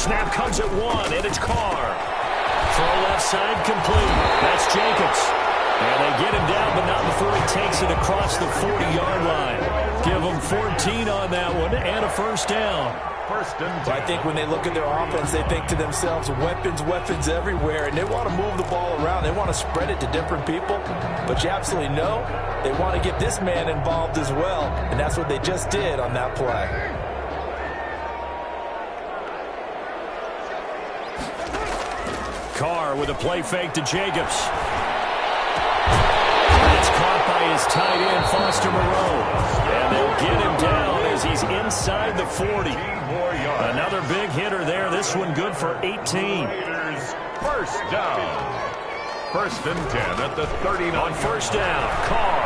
Snap comes at 1, and it's Carr. Throw left side complete. That's Jacobs. And they get him down, but not before he takes it across the 40-yard line. Give him 14 on that one and a first down. So I think when they look at their offense, they think to themselves, weapons, weapons everywhere, and they want to move the ball around. They want to spread it to different people. But you absolutely know they want to get this man involved as well, and that's what they just did on that play. Carr with a play fake to Jacobs. It's caught by his tight end, Foster Moreau. And they'll get him down as he's inside the 40. Another big hitter there. This one good for 18. First down. 1st and 10 at the 39. On first down, Carr.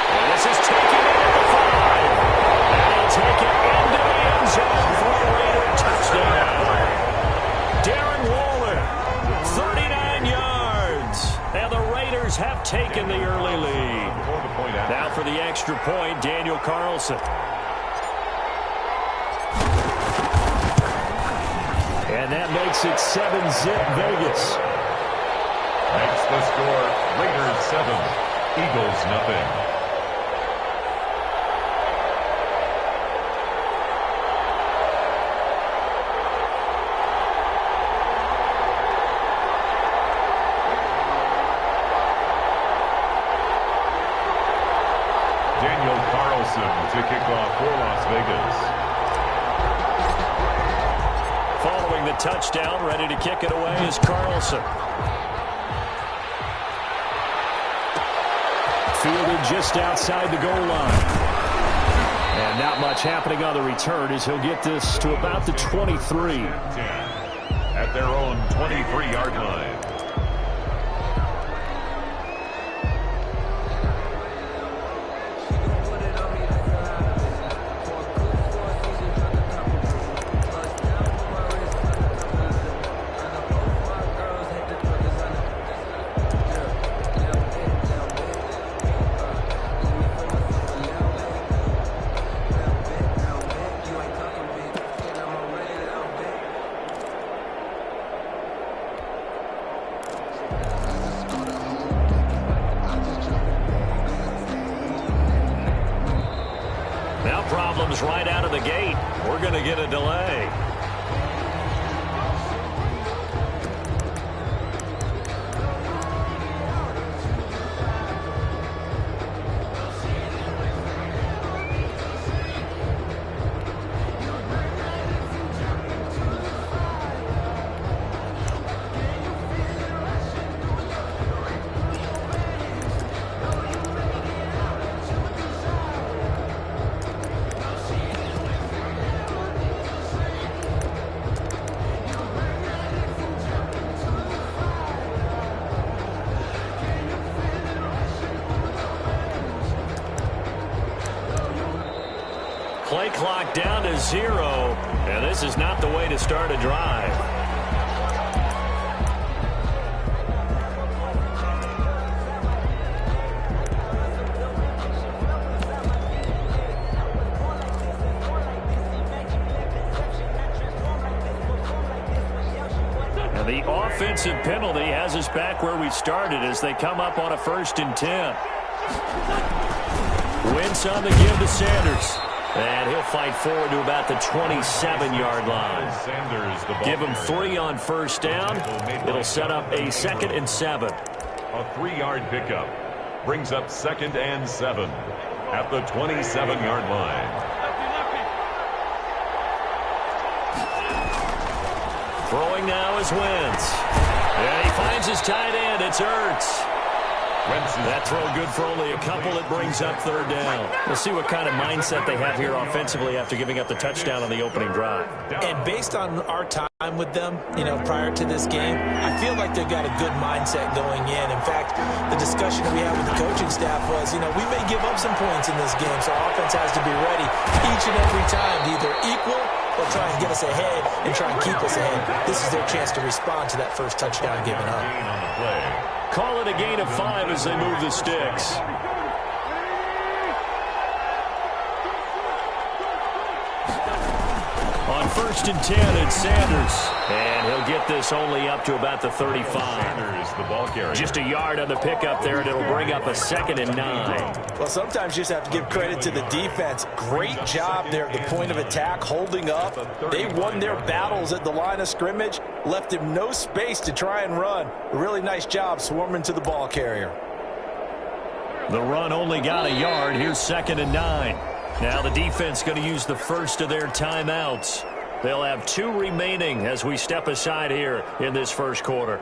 And this is taken in at the 5. And he'll take it into the end zone for a Raider touchdown. Darren Waller, 39 yards. And the Raiders have taken the early lead. Now for the extra point, Daniel Carlson. And that makes it 7-zip Vegas. Makes the score Raiders 7, Eagles nothing. Daniel Carlson to kick off for Las Vegas. Following the touchdown, ready to kick it away is Carlson. Fielded just outside the goal line. And not much happening on the return as he'll get this to about the 23. At their own 23-yard line. Problems right out of the gate. We're going to get a delay. Play clock down to 0, and this is not the way to start a drive. And the offensive penalty has us back where we started as they come up on a 1st and 10. Wentz on the give to Sanders. And he'll fight forward to about the 27-yard line. Give him 3 on first down. It'll set up a 2nd and 7. A 3-yard pickup brings up 2nd and 7 at the 27-yard line. Throwing now is Wentz. And he finds his tight end. It's Ertz. That throw good for only a couple. It brings up 3rd down. We'll see what kind of mindset they have here offensively after giving up the touchdown on the opening drive. And based on our time with them, prior to this game, I feel like they've got a good mindset going in. In fact, the discussion we had with the coaching staff was, we may give up some points in this game, so our offense has to be ready each and every time to either equal or try and get us ahead and try and keep us ahead. This is their chance to respond to that first touchdown given up. Call it a gain of 5 as they move the sticks. On First and 10, and Sanders. And he'll get this only up to about the 35. Sanders, the ball carrier. Just a yard on the pickup there, and it'll bring up a 2nd and 9. Well, sometimes you just have to give credit to the defense. Great job there at the point of attack, holding up. They won their battles at the line of scrimmage, left him no space to try and run. A really nice job swarming to the ball carrier. The run only got a yard. Here's 2nd and 9. Now the defense going to use the first of their timeouts. They'll have 2 remaining as we step aside here in this first quarter.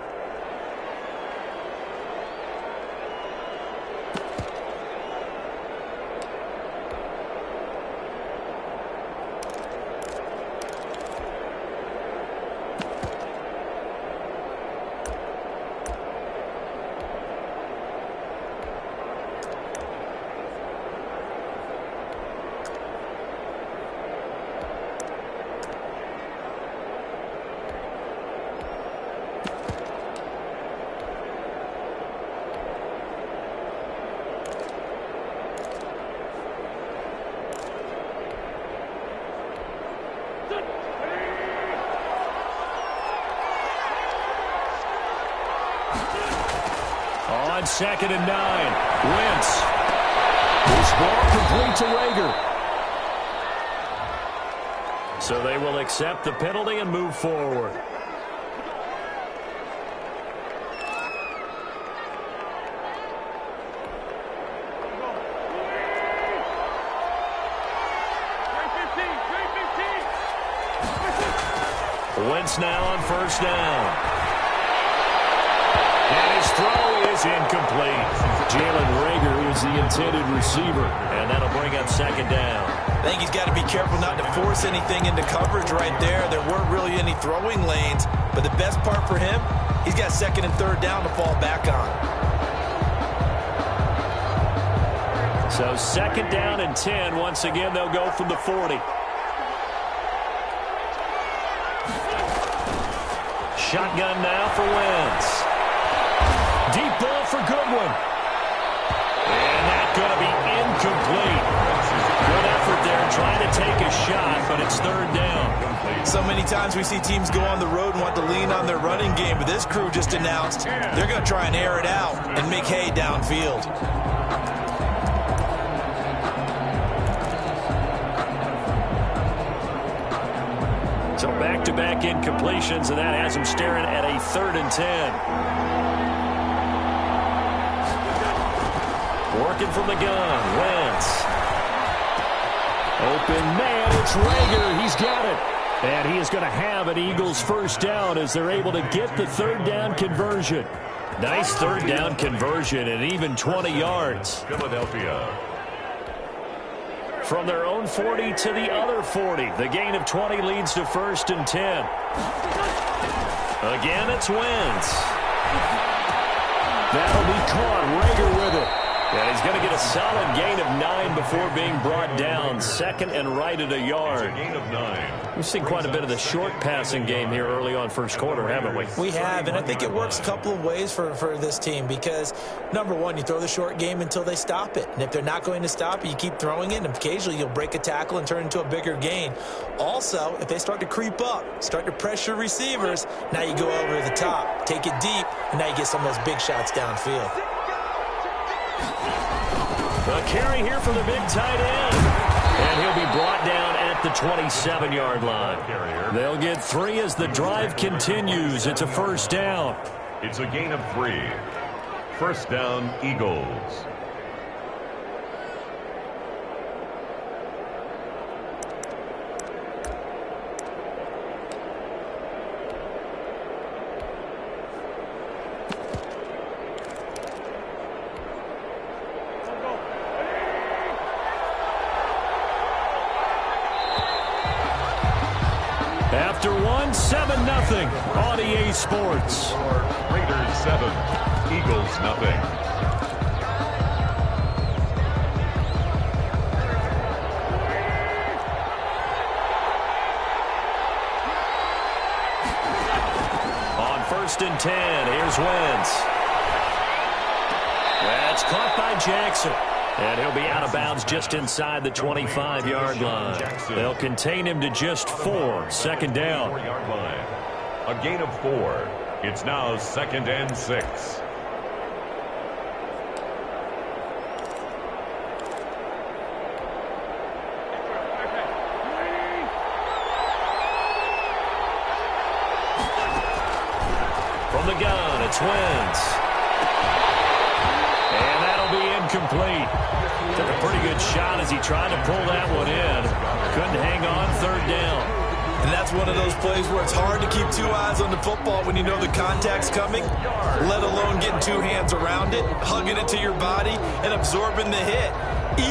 On 2nd and 9, Wentz. This ball complete to Rager. So they will accept the penalty and move forward. Wentz now on 1st down. And his throw is incomplete. Jalen Rager is the intended receiver, and that'll bring up 2nd down. I think he's got to be careful not to force anything into coverage right there. There weren't really any throwing lanes, but the best part for him, he's got 2nd and 3rd down to fall back on. So 2nd down and 10. Once again, they'll go from the 40. Shotgun now for Wentz. Deep ball for Goodwin. And that's going to be incomplete. Good effort there trying to take a shot, but it's 3rd down. So many times we see teams go on the road and want to lean on their running game, but this crew just announced they're going to try and air it out and make hay downfield. So back-to-back incompletions, and that has him staring at a 3rd and 10. Working from the gun, Wentz. Open man, it's Rager. He's got it. And he is going to have an Eagles 1st down as they're able to get the 3rd down conversion. Nice 3rd down conversion and even 20 yards. Philadelphia. From their own 40 to the other 40. The gain of 20 leads to 1st and 10. Again, it's Wentz. That'll be caught. Rager with it. And he's going to get a solid gain of 9 before being brought down. 2nd and right at a yard. It's a gain of 9. We've seen quite a bit of the short passing game here early on first quarter, haven't we? We have, and I think it works a couple of ways for this team because, number one, you throw the short game until they stop it. And if they're not going to stop it, you keep throwing it, and occasionally you'll break a tackle and turn into a bigger gain. Also, if they start to creep up, start to pressure receivers, now you go over the top, take it deep, and now you get some of those big shots downfield. A carry here for the big tight end. And he'll be brought down at the 27-yard line. They'll get 3 as the drive continues. It's a 1st down. It's a gain of 3. 1st down, Eagles. After 7-0 on EA Sports. Raiders 7, Eagles nothing. On 1st and 10, here's Wentz. That's caught by Jackson. And he'll be out of bounds just inside the 25-yard line. They'll contain him to just 4. Second down. 4-yard line. A gain of 4. It's now 2nd and 6. From the gun, it's Wentz. And that'll be incomplete. Took a pretty good shot as he tried to pull that one in. Couldn't hang on, 3rd down. And that's one of those plays where it's hard to keep 2 eyes on the football when you know the contact's coming, let alone getting 2 hands around it, hugging it to your body, and absorbing the hit,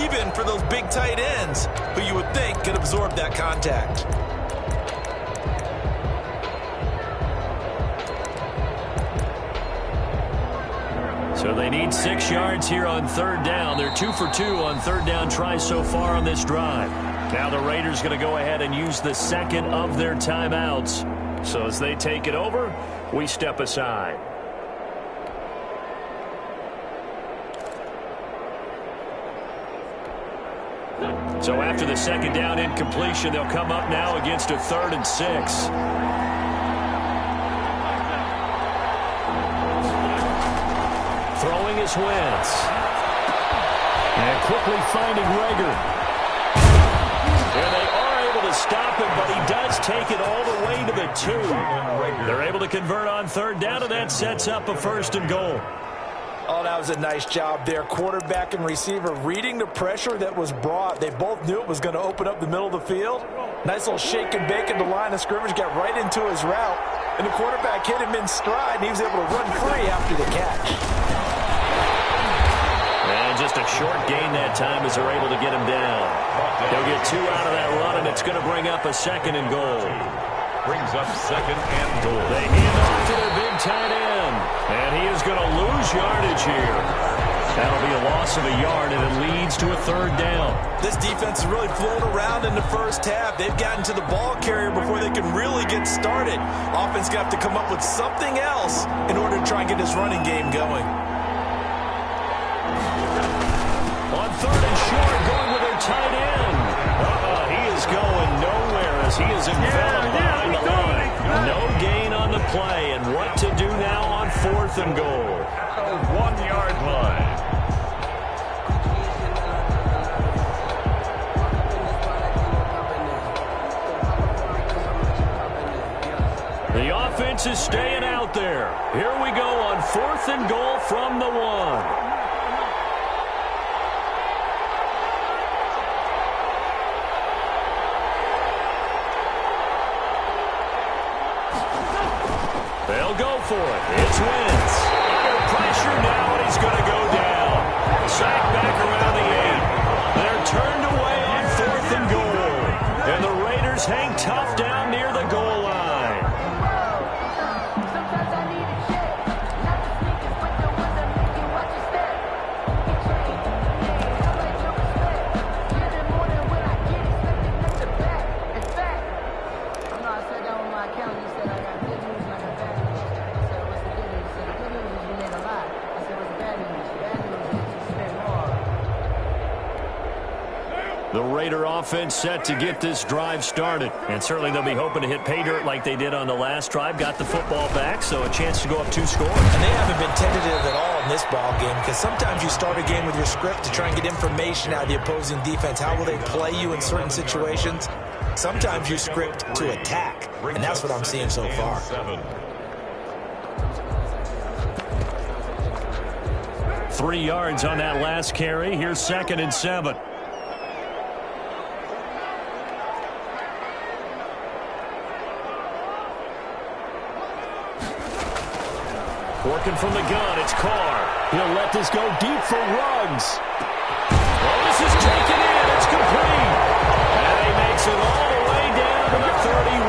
even for those big tight ends who you would think could absorb that contact. So they need 6 yards here on 3rd down. They're 2 for 2 on 3rd down tries so far on this drive. Now the Raiders going to go ahead and use the second of their timeouts. So as they take it over, we step aside. So after the 2nd down incompletion, they'll come up now against a 3rd and 6. Throwing is Wentz. And quickly finding Rager. And they are able to stop him, but he does take it all the way to the 2. They're able to convert on 3rd down, and that sets up a 1st and goal. Oh, that was a nice job there. Quarterback and receiver reading the pressure that was brought. They both knew it was going to open up the middle of the field. Nice little shake and bake in the line of scrimmage, got right into his route. And the quarterback hit him in stride, and he was able to run free after the catch. And just a short gain that time as they're able to get him down. They'll get 2 out of that run, and it's going to bring up a 2nd and goal. Brings up 2nd and goal. They hand off to their big tight end. And he is going to lose yardage here. That'll be a loss of a yard, and it leads to a 3rd down. This defense has really flown around in the first half. They've gotten to the ball carrier before they can really get started. Offense going to have to come up with something else in order to try and get this running game going. On 3rd and short, going with their tight end. He is going nowhere as he is enveloped behind the line. No gain on the play, and what to do now on 4th and goal. 1-yard line. The offense is staying out there. Here we go on 4th and goal from the 1. They'll go for it. It's Wentz. Under pressure now, and he's going to go down. Sack back around the 8. They're turned away on 4th and goal. And the Raiders hang tough down near the goal line. The Raider offense set to get this drive started. And certainly they'll be hoping to hit pay dirt like they did on the last drive. Got the football back, so a chance to go up 2 scores. And they haven't been tentative at all in this ball game, because sometimes you start a game with your script to try and get information out of the opposing defense. How will they play you in certain situations? Sometimes you script to attack, and that's what I'm seeing so far. 3 yards on that last carry. Here's 2nd and 7. Working from the gun, it's Carr. He'll let this go deep for Ruggs. Well, this is taken in. It's complete. And he makes it all the way down to the 31.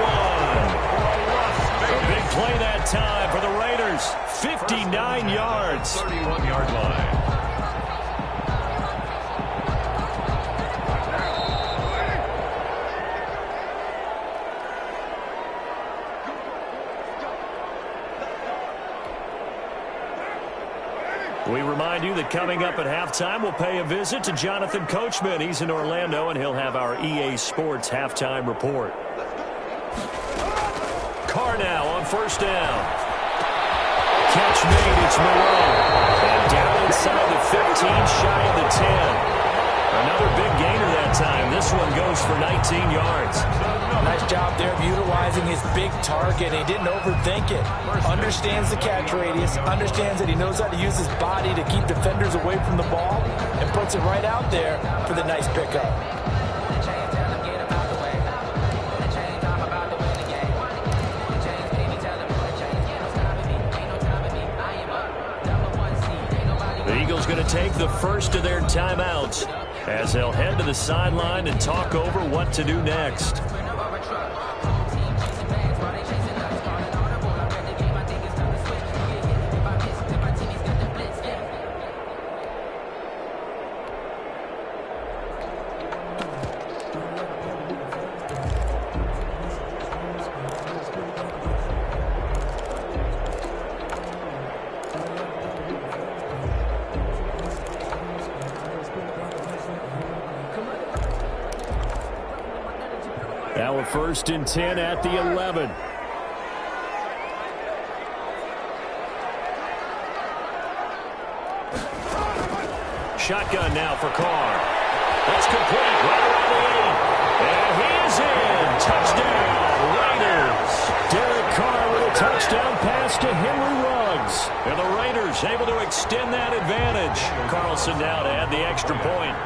A big play that time for the Raiders. 59 yards. 31-yard line. We remind you that coming up at halftime, we'll pay a visit to Jonathan Coachman. He's in Orlando, and he'll have our EA Sports halftime report. Carr now on first down. Catch made, it's Moreau. And down inside the 15, shy of the 10. Another big gainer that time. This one goes for 19 yards. Nice job there of utilizing his big target. He didn't overthink it. Understands the catch radius. Understands that he knows how to use his body to keep defenders away from the ball. And puts it right out there for the nice pickup. The Eagles going to take the first of their timeouts as they'll head to the sideline and talk over what to do next. Now a 1st and 10 at the 11. Shotgun now for Carr. That's complete right around the 8. And he is in. Touchdown, Raiders. Derek Carr with a touchdown pass to Henry Ruggs. And the Raiders able to extend that advantage. Carlson now to add the extra point.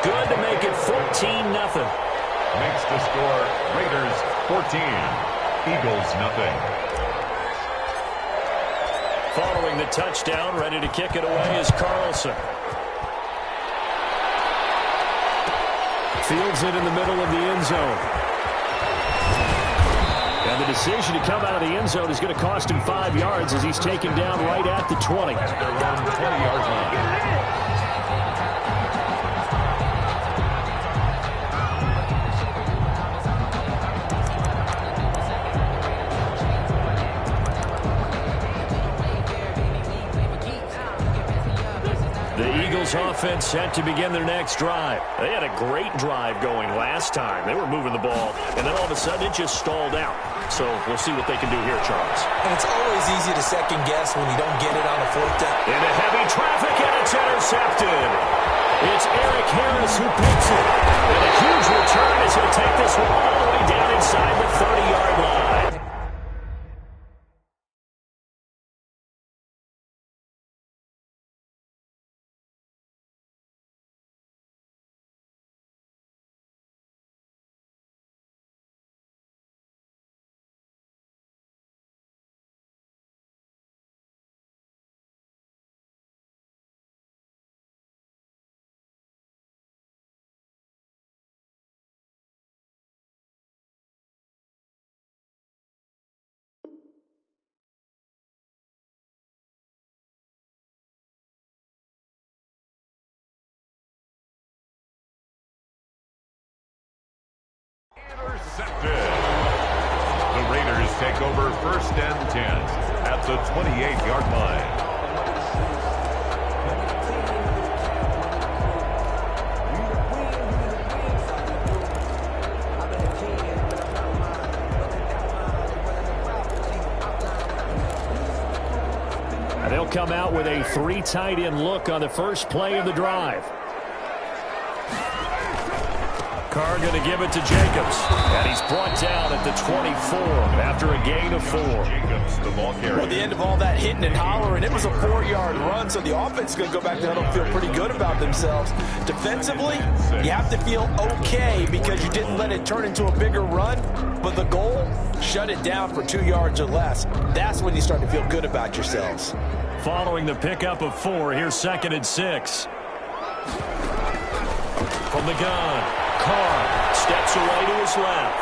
Good to make it 14-0. Makes the score Raiders 14, Eagles nothing. Following the touchdown, ready to kick it away is Carlson. Fields it in the middle of the end zone. And the decision to come out of the end zone is going to cost him 5 yards as he's taken down right at the 20. Their own 20-yard line. Offense set to begin their next drive. They had a great drive going last time. They were moving the ball, and then all of a sudden it just stalled out. So we'll see what they can do here, Charles. And it's always easy to second guess when you don't get it on a 4th down. Into heavy traffic, and it's intercepted. It's Eric Harris who picks it. And a huge return is going to take this one all the way down inside the 30-yard line. Intercepted. The Raiders take over 1st and 10 at the 28-yard line. And they'll come out with a 3 tight end look on the first play of the drive. Carr going to give it to Jacobs. And he's brought down at the 24 after a gain of 4. Jacobs, the ball carrier. Well, the end of all that hitting and hollering, it was a 4-yard run, so the offense is going to go back there and feel pretty good about themselves. Defensively, you have to feel okay because you didn't let it turn into a bigger run, but the goal, shut it down for 2 yards or less. That's when you start to feel good about yourselves. Following the pickup of 4, here's 2nd and 6. From the gun, Carr steps away to his left.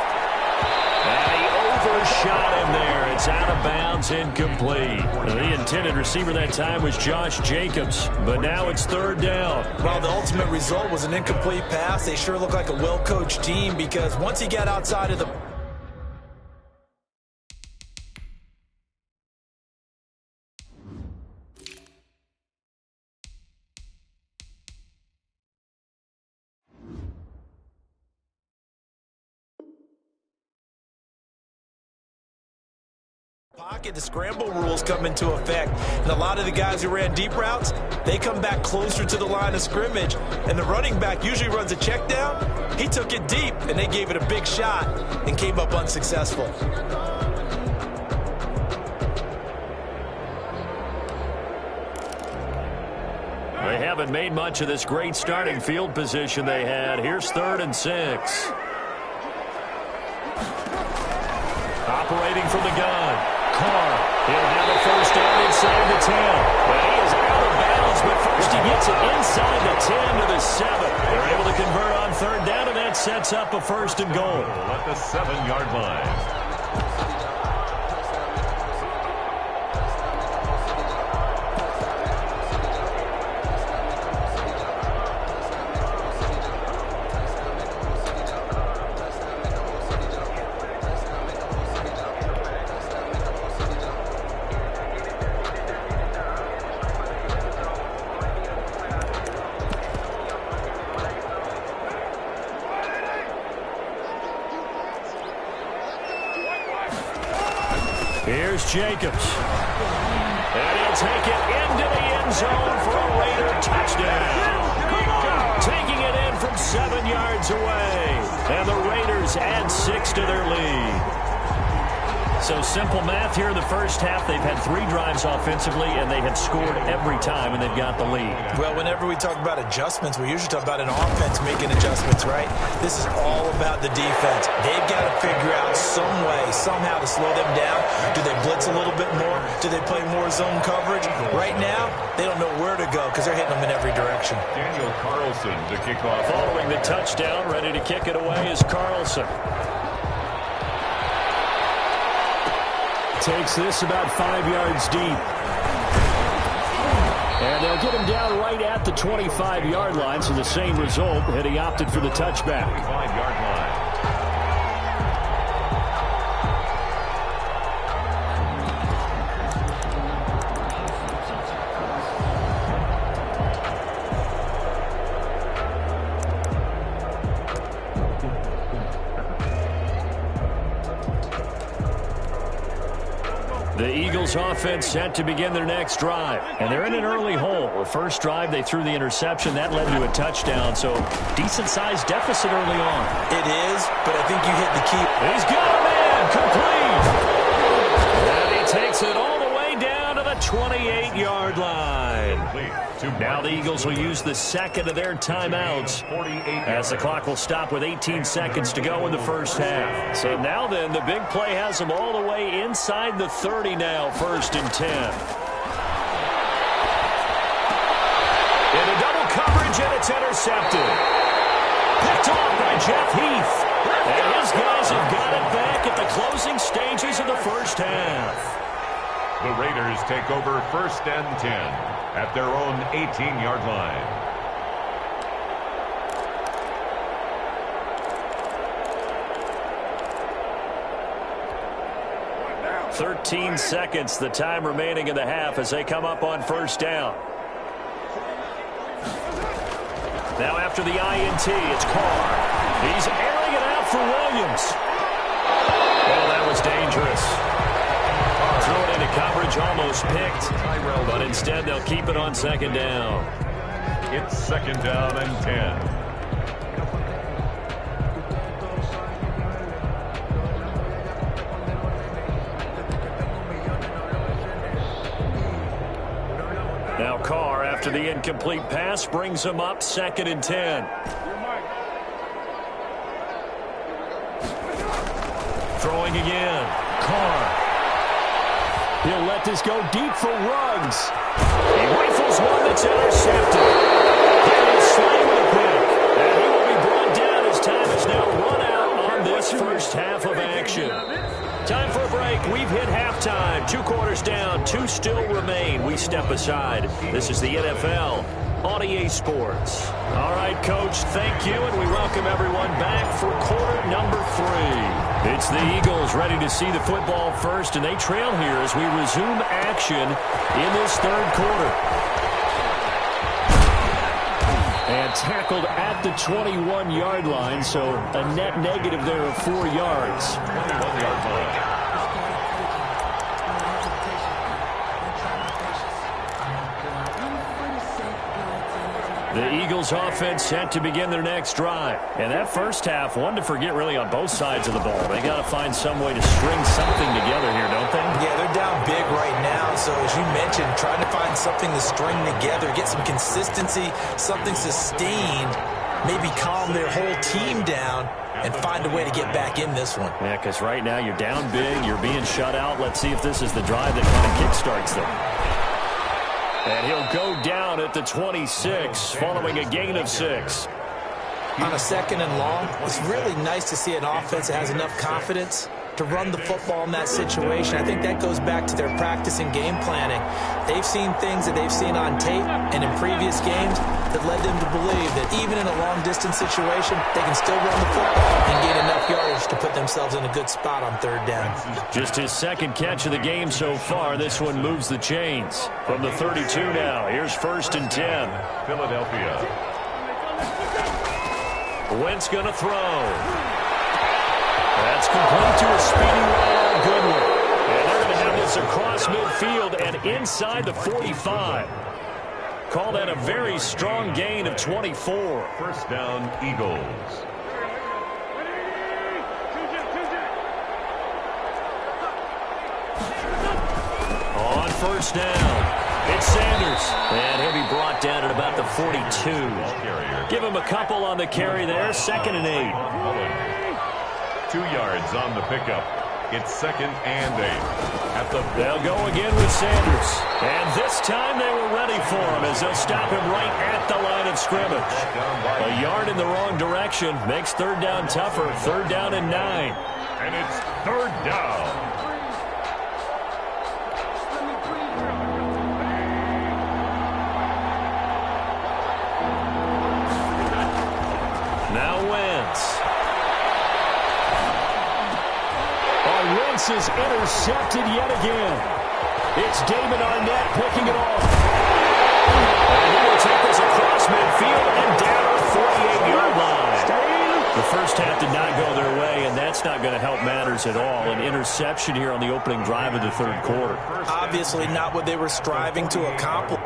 And he overshot him there. It's out of bounds, incomplete. The intended receiver that time was Josh Jacobs, but now it's 3rd down. Well, the ultimate result was an incomplete pass. They sure look like a well-coached team because once he got outside of the Pocket, the scramble rules come into effect, and a lot of the guys who ran deep routes, they come back closer to the line of scrimmage, and the running back usually runs a check down. He took it deep, and they gave it a big shot and came up unsuccessful. They haven't made much of this great starting field position they had. Here's 3rd and 6. Operating from the gun. Carr. He'll have a first down inside the 10. But he is out of bounds, but first he gets it inside the 10 to the 7. They're able to convert on 3rd down, and that sets up a 1st and goal. At the 7-yard line. Here's Jacobs. And he'll take it into the end zone for a Raider touchdown. Taking it in from 7 yards away. And the Raiders add 6 to their lead. So simple math here in the first half. They've had 3 drives offensively, and they have scored every time, and they've got the lead. Well, whenever we talk about adjustments, we usually talk about an offense making adjustments, right? This is all about the defense. They've got to figure out some way, somehow to slow them down. Do they blitz a little bit more? Do they play more zone coverage? Right now, they don't know where to go because they're hitting them in every direction. Daniel Carlson to kick off. Following the touchdown, ready to kick it away is Carlson. Takes this about 5 yards deep. And they'll get him down right at the 25-yard line, so the same result, and he opted for the touchback. 25-yard line. The Eagles offense set to begin their next drive. And they're in an early hole. The first drive, they threw the interception. That led to a touchdown. So decent-sized deficit early on. It is, but I think you hit the key. He's got a man complete. And he takes it all the way down to the 28-yard line. Now the Eagles will use the second of their timeouts as the clock will stop with 18 seconds to go in the first half. So now then, the big play has them all the way inside the 30 now, 1st and 10. Into double coverage, and it's intercepted. Picked off by Jeff Heath. And his guys have got it back at the closing stages of the first half. The Raiders take over 1st and 10 at their own 18-yard line. "13 seconds, the time remaining in the half as they come up on 1st down. Now after the INT, it's Carr. He's airing it out for Williams. Well, that was dangerous. Threw it into coverage, almost picked, but instead they'll keep it on 2nd down. It's 2nd down and 10. Now Carr, after the incomplete pass, brings him up 2nd and 10. Throwing again. Carr. He'll let this go deep for Ruggs. He rifles one that's intercepted. Here is Slay with a pick. And he will be brought down as time is now run out on this first half of action. Time for a break. We've hit halftime. 2 quarters down. 2 still remain. We step aside. This is the NFL on EA Sports. All right, Coach, thank you, and we welcome everyone back for quarter number 3. It's the Eagles ready to see the football first, and they trail here as we resume action in this 3rd quarter. And tackled at the 21-yard line, so a net negative there of 4 yards. 21-yard line. The Eagles offense set to begin their next drive. And that first half, one to forget really on both sides of the ball. They got to find some way to string something together here, don't they? Yeah, they're down big right now. So as you mentioned, trying to find something to string together, get some consistency, something sustained, maybe calm their whole team down and find a way to get back in this one. Yeah, because right now you're down big, you're being shut out. Let's see if this is the drive that kind of kickstarts them. And he'll go down at the 26 following a gain of 6. On a 2nd and long, it's really nice to see an offense that has enough confidence to run the football in that situation. I think that goes back to their practice and game planning. They've seen things that they've seen on tape and in previous games that led them to believe that even in a long-distance situation, they can still run the football and gain enough yardage to put themselves in a good spot on 3rd down. Just his 2nd catch of the game so far. This one moves the chains. From the 32 now, here's 1st and 10. Philadelphia. Wentz going to throw. That's complete to a speedy Ronald Goodwin. And they're going to have this across midfield and inside the 45. Call that a very strong gain of 24. First down, Eagles. On 1st down, it's Sanders. And he'll be brought down at about the 42. Give him a couple on the carry there. 2nd and 8. 2 yards on the pickup. It's 2nd and 8. They'll go again with Sanders. And this time they were ready for him as they'll stop him right at the line of scrimmage. A yard in the wrong direction makes 3rd down tougher. 3rd down and 9. And it's 3rd down. Now Wentz. Wentz is intercepted yet again. It's David Arnett picking it off. And he will take this across midfield and down a 48-yard line. The first half did not go their way, and that's not going to help matters at all. An interception here on the opening drive of the 3rd quarter. Obviously not what they were striving to accomplish.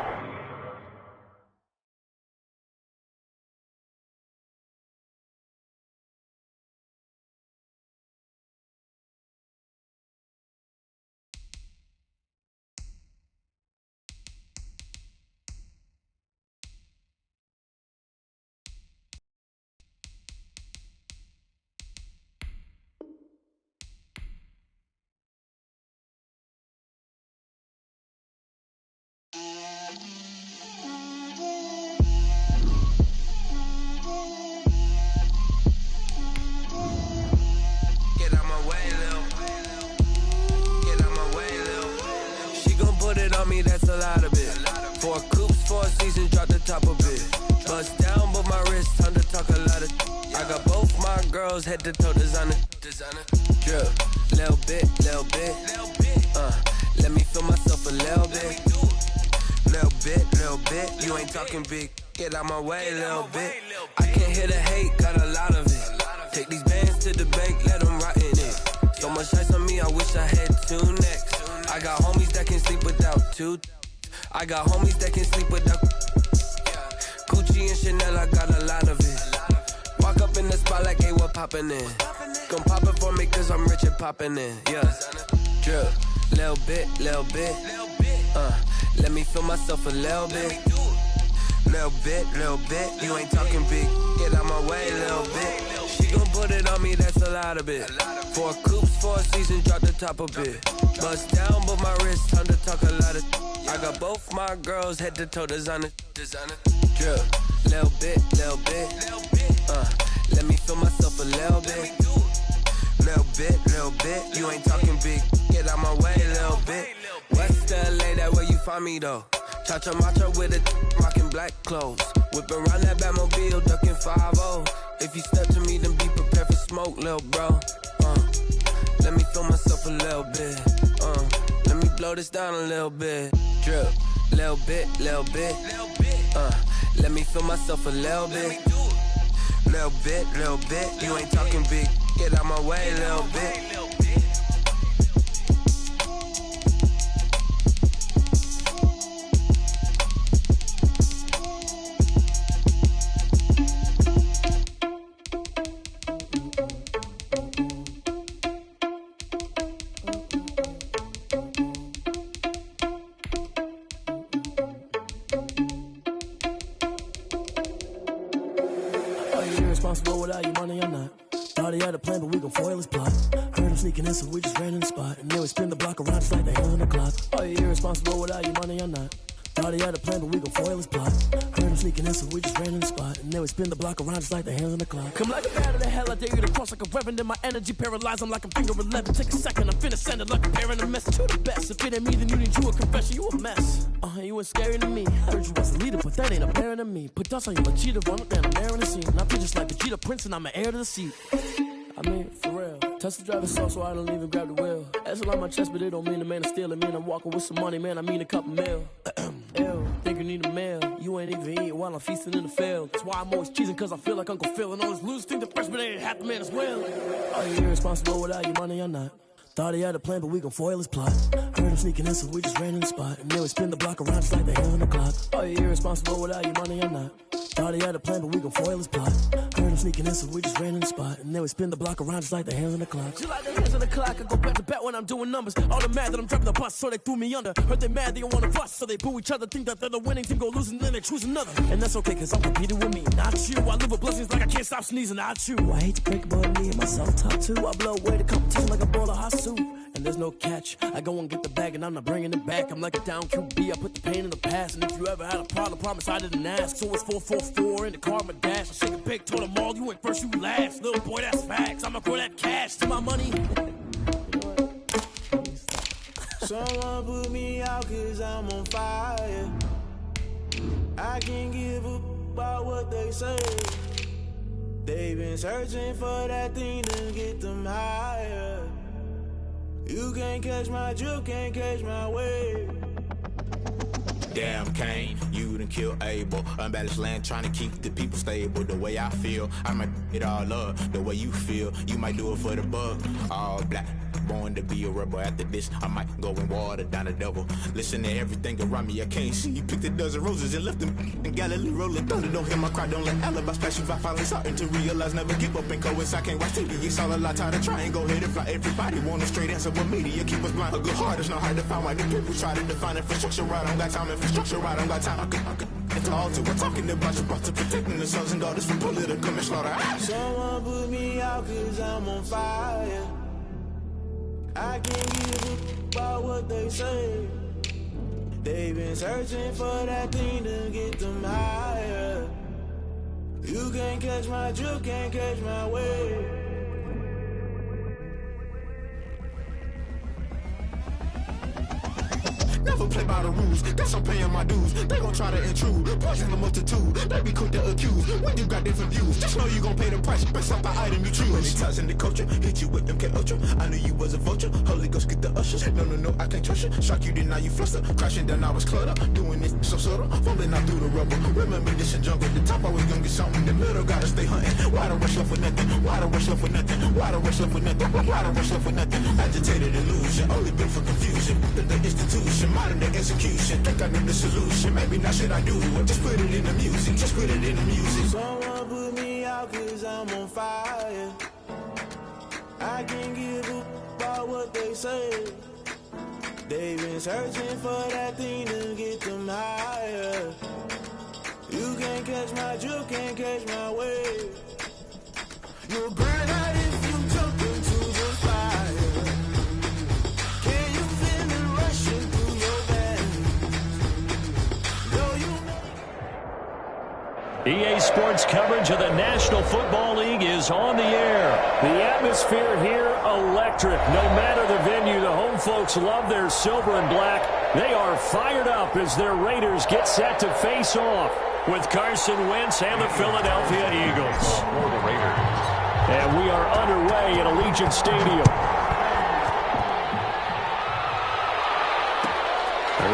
That's a lot of it. 4 coops, 4 seasons, drop the top of it. Bust down, but my wrist, time to talk a lot of. I got both my girls head to toe designer. Drip, little bit. Let me feel myself a little bit. Little bit. You ain't talking big. Get out my way, little bit. I can't hear the hate, got a lot of it. Take these bands to the bank, let them rot in it. So much ice on me, I wish I had 2 necks. I got homies that can sleep without 2. I got homies that can sleep without Gucci and Chanel, I got a lot of it. Walk up in the spot like, hey, what poppin' in? Gon' pop it for me cause I'm rich and poppin' in. Yeah, drip, little bit. Let me feel myself a little bit. Little bit. You ain't talking big. Get out my way, little bit. She gon' put it on me, that's a lot of it. 4 coops, 4 seasons, drop the top of it. Bust down, but my wrist, time to talk a lot of. I got both my girls head to toe designer. Drip, little bit. Let me feel myself a little bit. Little bit. You ain't talking big. Get out my way, little bit. West LA, that where you find me though. Cha-cha matcha with a rockin' black clothes. Whip around that Batmobile, ducking 5-0. If you step to me, then be prepared for smoke, lil' bro. Let me feel myself a little bit. Let me blow this down a little bit. Drip, little bit. Let me feel myself a little bit. Little bit. You ain't talking big. Get out my way, little bit. you irresponsible without your money or not? Thought he had a plan, but we gon' foil his plot. Heard him sneaking in, so we just ran in the spot. And then we spin the block around just like the hands on the clock. Are you irresponsible without your money or not? Thought he had a plan, but we gon' foil his plot. Heard him sneaking in, so we just ran in the spot. And then we spin the block around just like the hands on the clock. Come like a bat of the hell, I dare you to cross like a reverend. In my energy paralyzed, I'm like I'm finger 11. Take a second, I'm finna send it like a parent a message to the best. If it ain't me, then you need you a confession, you a mess. You ain't scary to me. Heard you was a leader, but that ain't apparent to me. Put dust on you, a cheetah, run up down, I'm airing the scene. Now just like Vegeta Prince, and I'm an heir to the seat. I mean, for real. Touch the driver's soft so I don't even grab the wheel. That's a lot on my chest, but it don't mean the man is stealing. Man, I'm walking with some money, man, I mean a couple mil. Ew, think you need a meal. You ain't even eating while I'm feasting in the field. That's why I'm always cheesing, cause I feel like Uncle Phil. And all this loose think the freshman ain't half the man as well. Are you irresponsible without your money or not? Thought he had a plan, but we gon' foil his plot. Heard him sneaking in, so we just ran in the spot. And then we spin the block around just like the hands on the clock. Are you irresponsible without your money or not? Thought he had a plan, but we gon' foil his plot. Heard him sneaking in, so we just ran in the spot. And then we spin the block around just like the hands on the clock. Just like the hands on the clock, I go back to back when I'm doing numbers. All the mad that I'm dropping the bus, so they threw me under. Heard they mad, they don't wanna bust, so they boo each other. Think that they're the winning team, go losing, then they choose another. And that's okay, cause I'm competing with me, not you. I live with blessings like I can't stop sneezing, not you. I hate to break it, but me and myself top two. I blow away the competition like a bowl of hot soup. And there's no catch. I go and get the bag and I'm not bringing it back. I'm like a down QB, I put the pain in the past. And if you ever had a problem, promise I didn't ask. So it's 4-4-4 in the car, my dash. I shake a big, told them all, you went first, you last. Little boy, that's facts. I'ma grow that cash to my money. Someone put me out cause I'm on fire. I can't give a about what they say. They've been searching for that thing to get them higher. You can't catch my drift, can't catch my wave. Damn, Kane, you done killed Abel. Unbalanced land, trying to keep the people stable. The way I feel, I might it all up. The way you feel, you might do it for the bug. All black, born to be a rebel. After this, I might go and water down the devil. Listen to everything around me, I can't see. You picked a dozen roses and left them in Galilee rolling thunder. Don't hear my cry, don't let alibis flash. If I finally starting to realize, never give up and coincide. I can't watch TV, it's all a lot, tired of trying. Go ahead and fly. Everybody want a straight answer, but media keep us blind. A good heart is not hard to find. Why the people try to define infrastructure right? I don't got time. Infrastructure right, I don't got time. I could it's all to we're talking about you, about to protecting the sons and daughters from political and slaughter. Someone put me out cause I'm on fire. I can't give a about what they say. They've been searching for that thing to get them higher. You can't catch my drift, can't catch my wave. Never play by the rules, guess I'm paying my dues. They gon' try to intrude, poison the multitude. They be quick to accuse, when you got different views. Just know you gon' pay the price, based off the item you choose. Many times in the culture, hit you with MK Ultra. I knew you was a vulture, Holy Ghost get the ushers. No, I can't trust you. Shock you, then now you fluster. Crashing down, I was cluttered. Doing this so subtle, falling out through the rubble. Remember this in jungle, the top always gonna get something. The middle gotta stay hunting. Why the rush left with nothing? Why the rush left with nothing? Why the rush left with nothing? Why the rush left with nothing? Agitated illusion, only built for confusion. The institution, modern day execution. Think I know the solution. Maybe not should I do it? Just put it in the music. Just put it in the music. Someone put me out cause I'm on fire. I can't give a about what they say. They've been searching for that thing to get them higher. You can't catch my drift, can't catch my wave. You'll burn out if you jump into the fire. Can you feel it rushing through your veins? EA Sports coverage of the National Football League is on the air. The atmosphere here, electric. No matter the venue, the home folks love their silver and black. They are fired up as their Raiders get set to face off with Carson Wentz and the Philadelphia Eagles. For the Raiders. And we are underway at Allegiant Stadium.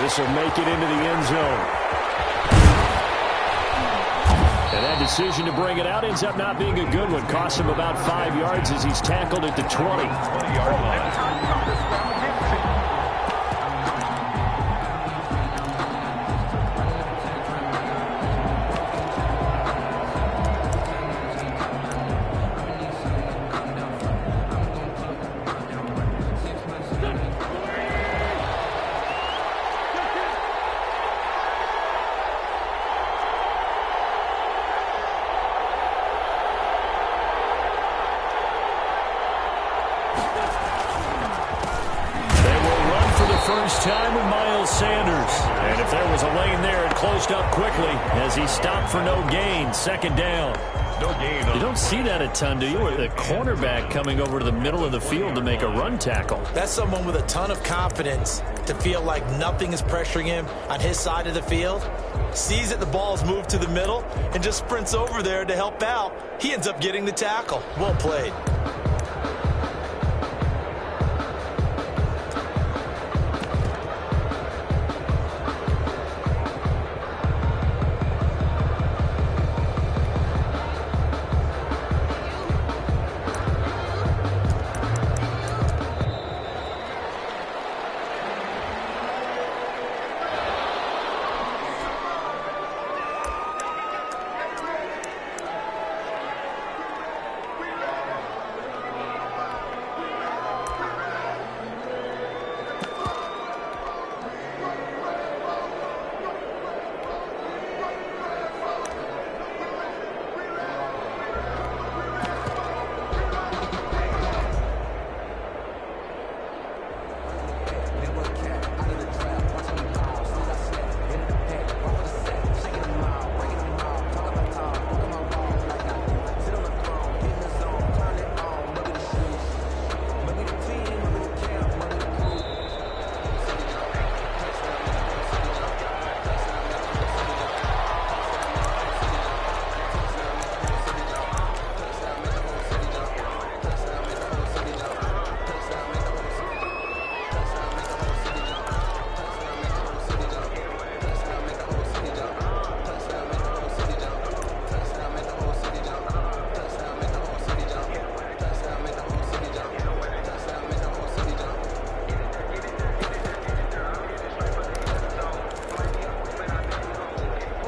This will make it into the end zone. And that decision to bring it out ends up not being a good one. Costs him about 5 yards as he's tackled at the 20. 20-yard line. first time with Miles Sanders. And if there was a lane there, it closed up quickly as he stopped for no gain. Second down. No gain. You don't see that a ton, do you? With the cornerback coming over to the middle of the field to make a run tackle. That's someone with a ton of confidence to feel like nothing is pressuring him on his side of the field. Sees that the ball's moved to the middle and just sprints over there to help out. He ends up getting the tackle. Well played.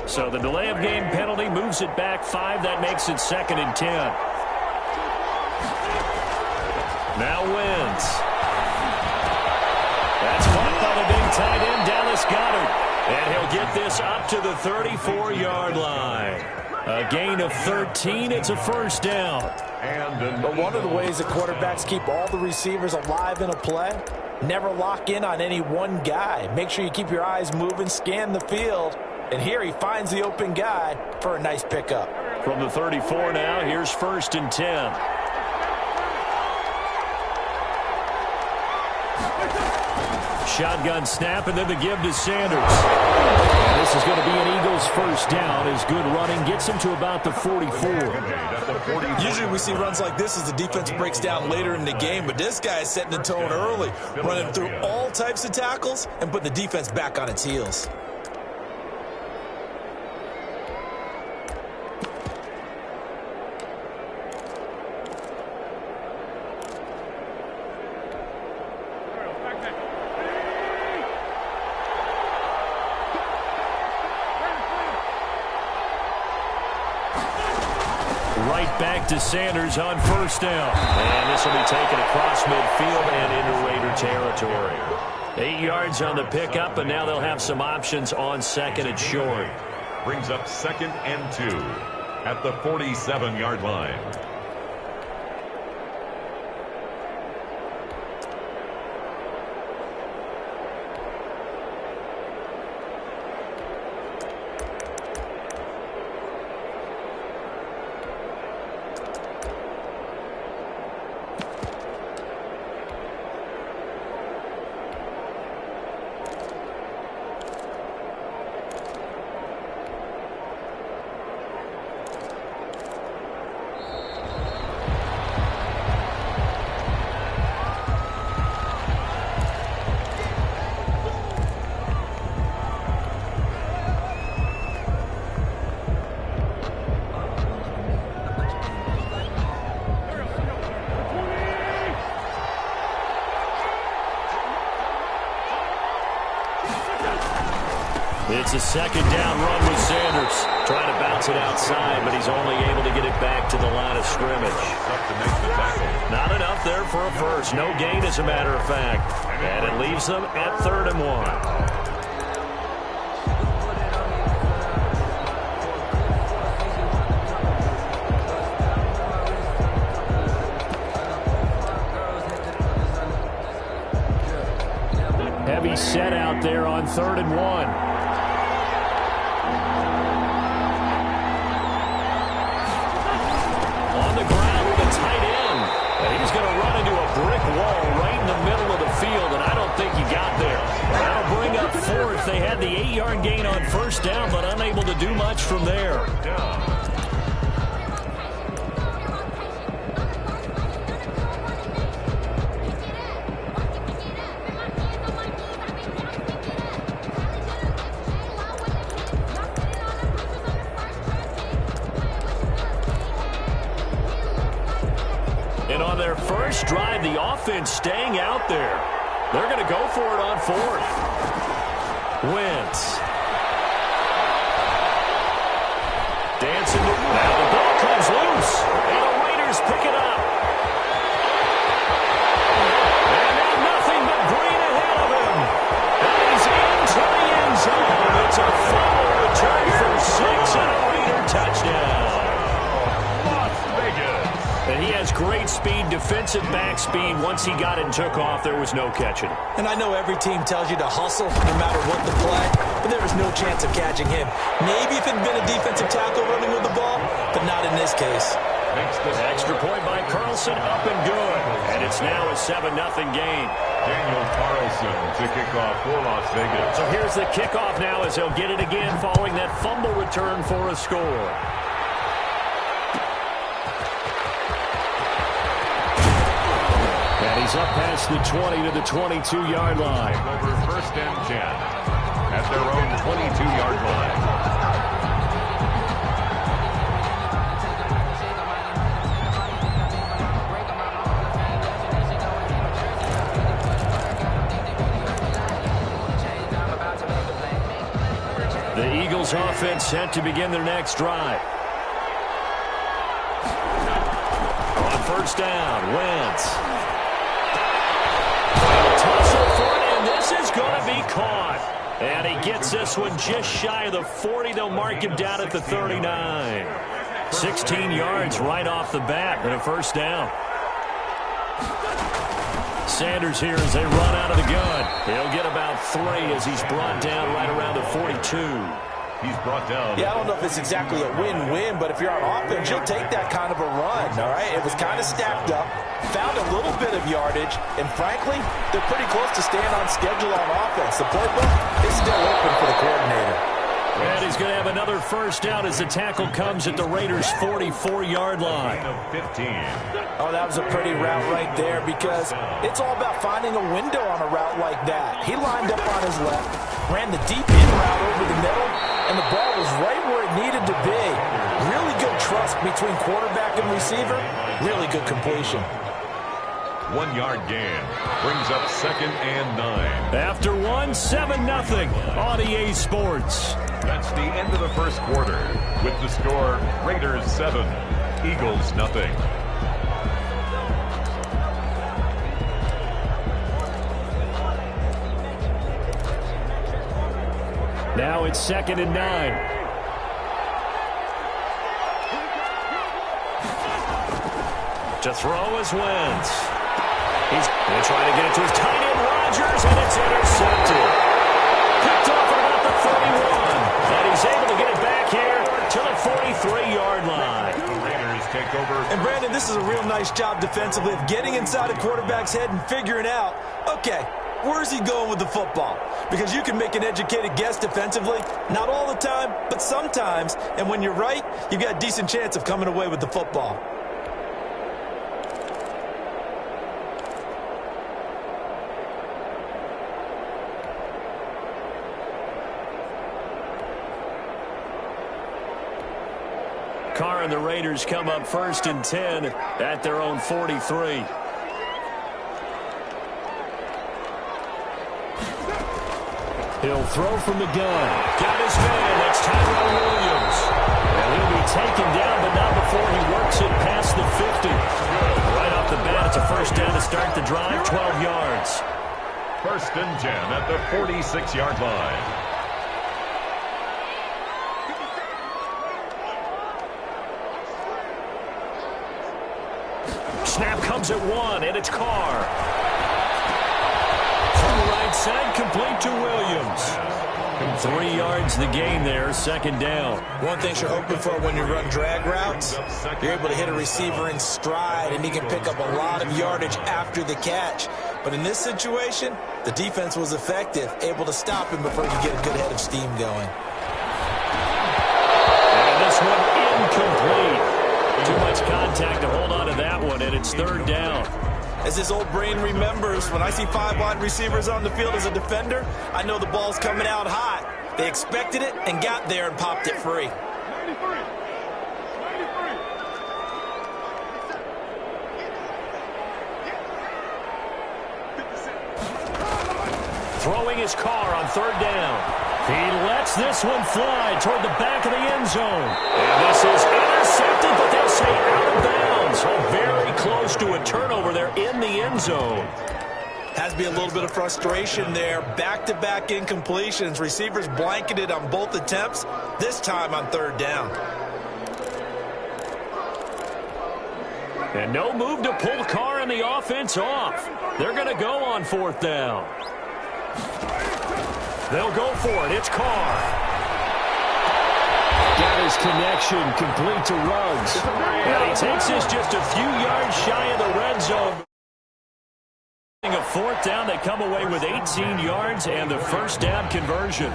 So the delay of game penalty moves it back 5. That makes it 2nd and 10. Now Wentz. That's caught by the big tight end, Dallas Goedert. And he'll get this up to the 34-yard line. A gain of 13. It's a first down. But one of the ways that quarterbacks keep all the receivers alive in a play, never lock in on any one guy. Make sure you keep your eyes moving, scan the field. And here he finds the open guy for a nice pickup. From the 34 now, here's 1st and 10. Shotgun snap, and then the give to Sanders. And this is going to be an Eagles first down as good running gets him to about the 44. Usually we see runs like this as the defense breaks down later in the game, but this guy is setting the tone early, running through all types of tackles and putting the defense back on its heels. Back to Sanders on first down. And this will be taken across midfield and into Raider territory. 8 yards on the pickup, and now they'll have some options on 2nd and short. Brings up 2nd and 2 at the 47-yard line. It's a 2nd down run with Sanders. Trying to bounce it outside, but he's only able to get it back to the line of scrimmage. Not enough there for a first. No gain, as a matter of fact. And it leaves them at 3rd and 1. set out there on 3rd and 1. On the ground with a tight end. And he's going to run into a brick wall right in the middle of the field, and I don't think he got there. That'll bring up 4th. They had the 8-yard gain on 1st down, but unable to do much from there. And on their first drive, the offense staying out there. They're going to go for it on 4th. Wentz. Dancing. Now the ball comes loose. And the Raiders pick it up. And now nothing but green ahead of him. And he's into the end zone. It's a fumble return for 6 and a Raider touchdown. And he has great speed, defensive back speed. Once he got it and took off, there was no catching him. And I know every team tells you to hustle no matter what the play, but there was no chance of catching him. Maybe if it had been a defensive tackle running with the ball, but not in this case. Extra point by Carlson, up and good. And it's now a 7-0 game. Daniel Carlson to kick off for Las Vegas. So here's the kickoff now as he'll get it again following that fumble return for a score. And he's up past the 20 to the 22-yard line. Over 1st and 10 at their own 22-yard line. The Eagles offense set to begin their next drive. On 1st down, Wentz. Tussle for it, and this is going to be caught. And he gets this one just shy of the 40. They'll mark him down at the 39. 16 yards right off the bat and a 1st down. Sanders here as they run out of the gun. He'll get about 3 as he's brought down right around the 42. He's brought down. Yeah, I don't know if it's exactly a win-win, but if you're on offense, you'll take that kind of a run, all right? It was kind of stacked up, found a little bit of yardage, and frankly, they're pretty close to staying on schedule on offense. The playbook is still open for the coordinator. And he's going to have another 1st down as the tackle comes at the Raiders' 44-yard line. 15. Oh, that was a pretty route right there because it's all about finding a window on a route like that. He lined up on his left, ran the deep in route over the middle, and the ball was right where it needed to be. Really good trust between quarterback and receiver. Really good completion. 1-yard gain brings up 2nd and 9. After 7-0 on EA Sports. That's the end of the 1st quarter with the score Raiders 7, Eagles 0. Now it's 2nd and 9. To throw is Wentz. He's going to try to get it to his tight end, Rodgers, and it's intercepted. Picked off at about the 31. And he's able to get it back here to the 43-yard line. The Raiders take over. And Brandon, this is a real nice job defensively of getting inside a quarterback's head and figuring out, okay, where's he going with the football? Because you can make an educated guess defensively, not all the time, but sometimes. And when you're right, you've got a decent chance of coming away with the football. Carr and the Raiders come up 1st and 10 at their own 43. He'll throw from the gun. Got his man. That's Tyrell Williams. And he'll be taken down, but not before he works it past the 50. Right off the bat, it's a 1st down to start the drive, 12 yards. 1st and 10 at the 46-yard line. Snap comes at 1, and it's Carr. From the right sent, complete to Williams. 3 yards the gain there, second down. One thing you're hoping for when you run drag routes, you're able to hit a receiver in stride, and he can pick up a lot of yardage after the catch. But in this situation, the defense was effective, able to stop him before he could get a good head of steam going. And this one incomplete. Too much contact to hold on to that one, and it's third down. As this old brain remembers, when I see 5 wide receivers on the field as a defender, I know the ball's coming out hot. They expected it and got there and popped it free. Throwing his car on third down. He lets this one fly toward the back of the end zone. And this is intercepted, but they'll say out of bounds. So very close to a turnover there in the end zone. Has to be a little bit of frustration there. Back-to-back incompletions. Receivers blanketed on both attempts, this time on third down. And no move to pull the car and the offense off. They're going to go on fourth down. They'll go for it. It's Carr. Got his connection complete to Ruggs. And he takes this just a few yards shy of the red zone. A fourth down, they come away with 18 yards and the first down conversion.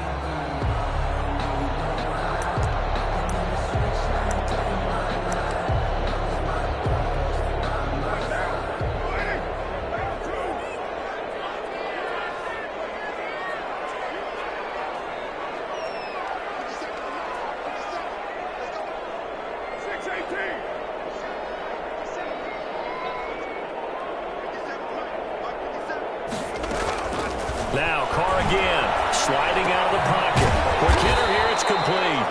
Now Carr again, sliding out of the pocket. For Kenner here, it's complete.